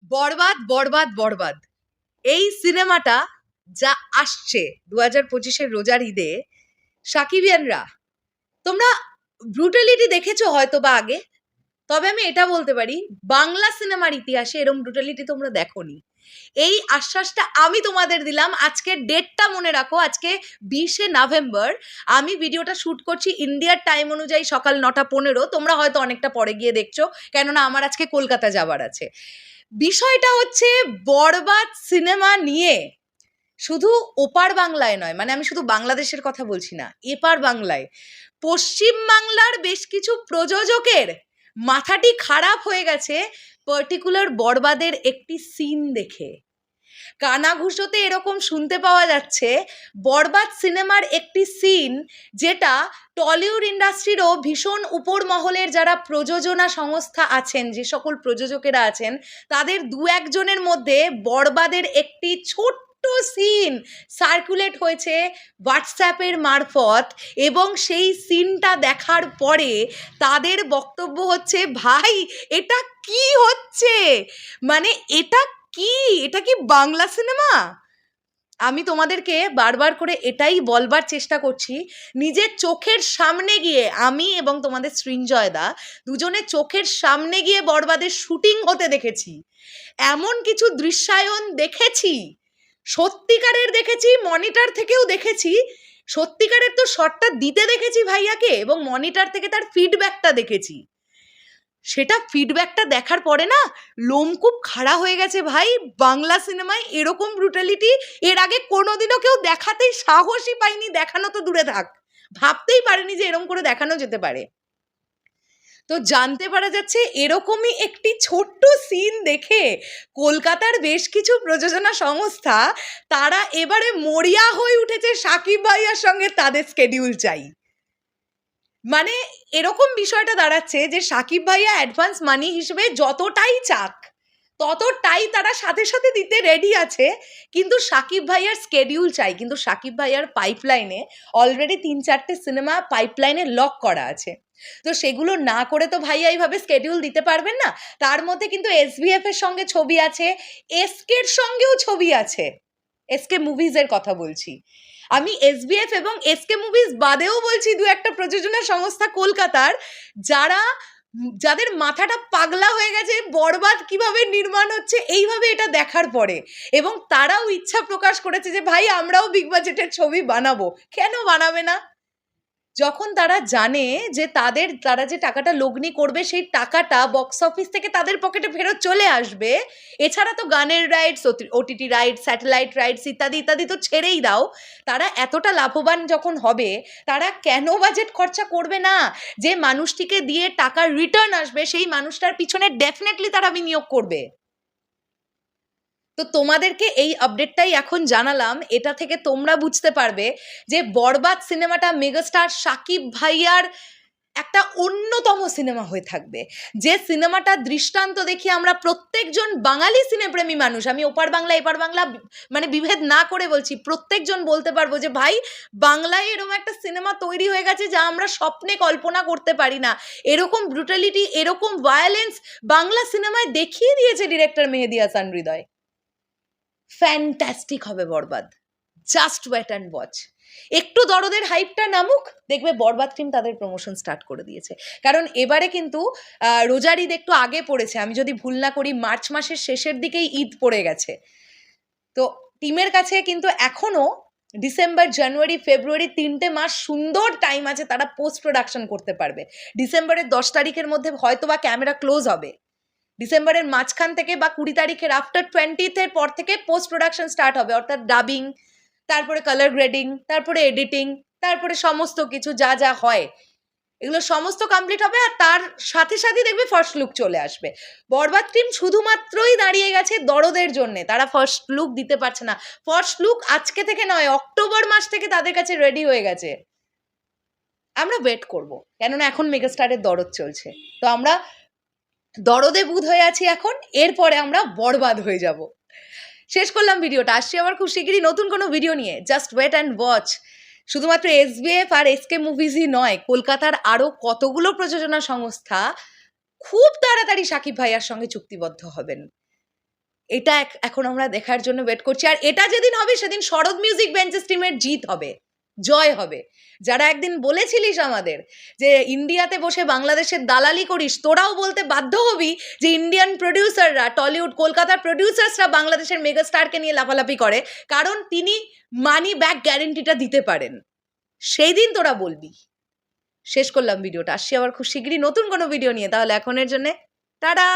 বরবাদ বরবাদ বরবাদ এই সিনেমাটা যা আসছে 2025-এর রোজার ঈদে, সাকিবিয়ানরা তোমরা ব্রুটালিটি দেখেছো হয়তো বা আগে, তবে আমি এটা বলতে পারি বাংলা সিনেমার ইতিহাসে এরকম ব্রুটালিটি তোমরা দেখোনি। এই আশ্বাসটা আমি তোমাদের দিলাম। আজকের ডেটটা মনে রাখো, আজকে 20শে নভেম্বর। আমি ভিডিওটা শ্যুট করছি ইন্ডিয়ার টাইম অনুযায়ী সকাল 9:15। তোমরা হয়তো অনেকটা পরে গিয়ে দেখছো, কেননা আমার আজকে কলকাতা যাবার আছে। বিষয়টা হচ্ছে বরবাদ সিনেমা নিয়ে শুধু ওপার বাংলায় নয়, মানে আমি শুধু বাংলাদেশের কথা বলছি না, এপার বাংলায় পশ্চিম বাংলার বেশ কিছু প্রযোজকের মাথাটি খারাপ হয়ে গেছে পার্টিকুলার বরবাদের একটি সিন দেখে। কানাঘুষোতে এরকম শুনতে পাওয়া যাচ্ছে বরবাদ সিনেমার একটি সিন, যেটা টলিউড ইন্ডাস্ট্রিরও ভীষণ উপর মহলের যারা প্রযোজনা সংস্থা আছেন, যে সকল প্রযোজকেরা আছেন, তাদের দু একজনের মধ্যে বরবাদের একটি ছোট্ট সিন সার্কুলেট হয়েছে হোয়াটসঅ্যাপের মারফত, এবং সেই সিনটা দেখার পরে তাদের বক্তব্য হচ্ছে, ভাই এটা কি হচ্ছে, মানে এটা কি বাংলা সিনেমা? আমি তোমাদেরকে বারবার করে এটাই বলবার চেষ্টা করছি, নিজের চোখের সামনে গিয়ে আমি এবং তোমাদের সৃঞ্জয়দা দুজনে চোখের সামনে গিয়ে বরবাদের শুটিং হতে দেখেছি, এমন কিছু দৃশ্যায়ন দেখেছি, সত্যিকারের দেখেছি, মনিটর থেকেও দেখেছি। সত্যিকারের তো শটটা দিতে দেখেছি ভাইয়াকে, এবং মনিটর থেকে তার ফিডব্যাকটা দেখেছি। সেটা ফিডব্যাকটা দেখার পরে না লোমকূপ খাড়া হয়ে গেছে ভাই। বাংলা সিনেমায় এরকম ব্রুটালিটি এর আগে কোনোদিনও কেউ দেখাতেই সাহসই পায়নি, দেখানো তো দূরে থাক, ভাবতেই পারেনি যে এরকম করে দেখানো যেতে পারে। তো জানতে পারা যাচ্ছে এরকমই একটি ছোট্ট সিন দেখে কলকাতার বেশ কিছু প্রযোজনা সংস্থা তারা এবারে মরিয়া হয়ে উঠেছে সাকিব ভাইয়ার সঙ্গে তাদের স্কেডিউল চাই। মানে এরকম বিষয়টা দাঁড়াচ্ছে যে সাকিব ভাইয়া অ্যাডভান্স মানি হিসেবে যতটাই চাক ততটাই তারা সাথে সাথে দিতে রেডি আছে, কিন্তু সাকিব ভাইয়ার স্কেডিউল চাই। কিন্তু সাকিব ভাইয়ার পাইপলাইনে অলরেডি 3-4টে সিনেমা পাইপলাইনে লক করা আছে, তো সেগুলো না করে তো ভাইয়া এইভাবে স্কেডিউল দিতে পারবেন না। তার মধ্যে কিন্তু SVF এর সঙ্গে ছবি আছে, এসকের সঙ্গেও ছবি আছে, এসকে মুভিজের কথা বলছি আমি। SVF এবং এসকে মুভিজ বাদেও বলছি দু একটা প্রযোজনা সংস্থা কলকাতার, যাদের মাথাটা পাগলা হয়ে গেছে বরবাদ কিভাবে নির্মাণ হচ্ছে এইভাবে এটা দেখার পরে, এবং তারাও ইচ্ছা প্রকাশ করেছে যে ভাই আমরাও বিগ বাজেটের ছবি বানাবো। কেন বানাবে না? যখন তারা জানে যে তারা যে টাকাটা লগ্নি করবে সেই টাকাটা বক্স অফিস থেকে তাদের পকেটে ফেরত চলে আসবে। এছাড়া তো গানের rights, OTT rights, satellite rights ইত্যাদি ইত্যাদি তো ছেড়েই দাও। তারা এতটা লাভবান যখন হবে, তারা কেন বাজেট খরচা করবে না? যে মানুষটিকে দিয়ে টাকার রিটার্ন আসবে সেই মানুষটার পিছনে ডেফিনেটলি তারা বিনিয়োগ করবে। তো তোমাদেরকে এই আপডেটটাই এখন জানালাম, এটা থেকে তোমরা বুঝতে পারবে যে বরবাদ সিনেমাটা মেগাস্টার সাকিব ভাইয়ার একটা অন্যতম সিনেমা হয়ে থাকবে, যে সিনেমাটা দৃষ্টান্ত দেখি আমরা প্রত্যেকজন বাঙালি সিনেপ্রেমী মানুষ, আমি ওপার বাংলা এপার বাংলা মানে বিভেদ না করে বলছি, প্রত্যেকজন বলতে পারবো যে ভাই বাংলায় এরকম একটা সিনেমা তৈরি হয়ে গেছে যা আমরা স্বপ্নে কল্পনা করতে পারি না। এরকম ব্রুটালিটি, এরকম ভায়োলেন্স বাংলা সিনেমায় দেখিয়ে দিয়েছে ডিরেক্টর মেহেদী হাসান হৃদয়। ফ্যান্টাস্টিক হবে বরবাদ, জাস্ট ওয়েট অ্যান্ড ওয়াচ। একটু দরদের হাইপটা নামুক, দেখবে বরবাদ টিম তাদের প্রমোশন স্টার্ট করে দিয়েছে। কারণ এবারে কিন্তু রোজার ঈদ একটু আগে পড়েছে, আমি যদি ভুল না করি মার্চ মাসের শেষের দিকেই ঈদ পড়ে গেছে। তো টিমের কাছে কিন্তু এখনো ডিসেম্বর, জানুয়ারি, ফেব্রুয়ারি 3টে মাস সুন্দর টাইম আছে, তারা পোস্ট প্রোডাকশন করতে পারবে। ডিসেম্বরের 10 তারিখের মধ্যে হয়তো বা ক্যামেরা ক্লোজ হবে, ডিসেম্বরের মাঝখান থেকে বা 20 তারিখের আফটার 20th পর থেকে পোস্ট প্রোডাকশন স্টার্ট হবে, অর্থাৎ ডাবিং, তারপরে কালার গ্রেডিং, তারপরে এডিটিং, তারপরে সমস্ত কিছু যা যা হয় এগুলো সমস্ত কমপ্লিট হবে, আর তার সাথে সাথে দেখবে ফার্স্ট লুক চলে আসবে। বরবাদ টিম শুধুমাত্রই দাঁড়িয়ে গেছে দরদের জন্য, তারা ফার্স্ট লুক দিতে পারছে না। ফার্স্ট লুক আজকে থেকে নয়, অক্টোবর মাস থেকে তাদের কাছে রেডি হয়ে গেছে। আমরা ওয়েট করব, কেননা এখন মেগাস্টারের দরদ চলছে, তো আমরা দরদে বুধ হয়ে আছি এখন, এরপরে আমরা বরবাদ হয়ে যাব। শেষ করলাম ভিডিওটা, আসছি আবার খুব শিগগিরই নতুন কোনো ভিডিও নিয়ে, জাস্ট ওয়েট অ্যান্ড ওয়াচ। শুধুমাত্র SVF আর SK মুভিজই নয়, কলকাতার আরও কতগুলো প্রযোজনা সংস্থা খুব তাড়াতাড়ি সাকিব ভাইয়ার সঙ্গে চুক্তিবদ্ধ হবেন। এটা এখন আমরা দেখার জন্য ওয়েট করছি। আর এটা যেদিন হবে সেদিন শরৎ মিউজিক বেঞ্চেস টিমের জিত হবে, জয় হবে। যারা একদিন বলেছিলিস আমাদের যে ইন্ডিয়াতে বসে বাংলাদেশের দালালি করিস, তোরাও বলতে বাধ্য হবি যে ইন্ডিয়ান প্রডিউসাররা, টলিউড কলকাতার প্রডিউসার্সরা বাংলাদেশের মেগাস্টারকে নিয়ে লাফালাফি করে, কারণ তিনি মানি ব্যাক গ্যারেন্টিটা দিতে পারেন। সেই দিন তোরা বলবি। শেষ করলাম ভিডিওটা, আসছি আবার খুব শিগগিরই নতুন কোনো ভিডিও নিয়ে। তাহলে এখনের জন্যে টাটা।